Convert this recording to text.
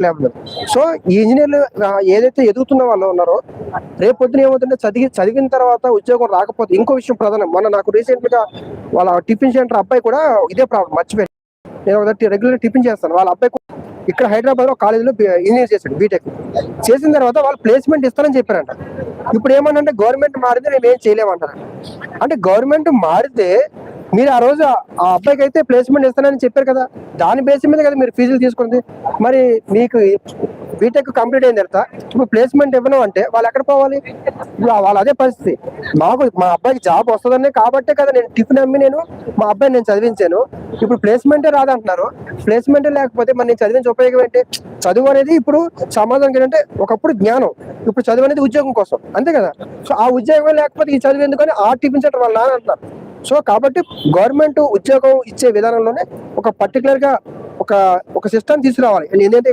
Correct level. So ఈ ఇంజనీర్లు ఏదైతే ఎదుగుతున్న వాళ్ళు ఉన్నారో రేపు పొద్దున ఏమవుతుంటే చదివిన తర్వాత ఉద్యోగం రాకపోతే ఇంకో విషయం ప్రధానం. మొన్న నాకు రీసెంట్ గా వాళ్ళ టిఫిన్ సెంటర్ అబ్బాయి కూడా ఇదే ప్రాబ్లం మర్చిపోయాను. నేను ఒకటి రెగ్యులర్ టిఫిన్ చేస్తాను. వాళ్ళ అబ్బాయి ఇక్కడ హైదరాబాద్ లో కాలేజీలో ఇంజనీర్ చేశాడు బీటెక్. చేసిన తర్వాత వాళ్ళు ప్లేస్మెంట్ ఇస్తారని చెప్పారంట. ఇప్పుడు ఏమన్నా గవర్నమెంట్ మారితే మేము ఏం చేయలేమంటారు. అంటే గవర్నమెంట్ మారితే మీరు ఆ రోజు ఆ అబ్బాయికి అయితే ప్లేస్మెంట్ ఇస్తానని చెప్పారు కదా, దాని బేస్ మీద కదా మీరు ఫీజులు తీసుకుంది. మరి మీకు బీటెక్ కంప్లీట్ అయిన తర్వాత ఇప్పుడు ప్లేస్మెంట్ ఇవ్వను అంటే వాళ్ళు ఎక్కడ పోవాలి? ఇప్పుడు వాళ్ళు అదే పరిస్థితి. మా అబ్బాయికి జాబ్ వస్తుందనే కాబట్టే కదా నేను టిఫిన్ అమ్మి మా అబ్బాయిని నేను చదివించాను. ఇప్పుడు ప్లేస్మెంటే రాదంటున్నారు. ప్లేస్మెంటే లేకపోతే మరి నేను చదివించే ఉపయోగం ఏంటి? చదువు అనేది ఇప్పుడు సమాజానికి ఏంటంటే ఒకప్పుడు జ్ఞానం, ఇప్పుడు చదువు అనేది ఉద్యోగం కోసం, అంతే కదా. సో ఆ ఉద్యోగం లేకపోతే ఈ చదువు ఎందుకని ఆ టిఫిన్ సెంటర్ వాళ్ళు అంటున్నారు. సో కాబట్టి గవర్నమెంట్ ఉద్యోగం ఇచ్చే విధానంలోనే ఒక పర్టికులర్ గా ఒక సిస్టమ్ తీసుకురావాలి. ఏంటంటే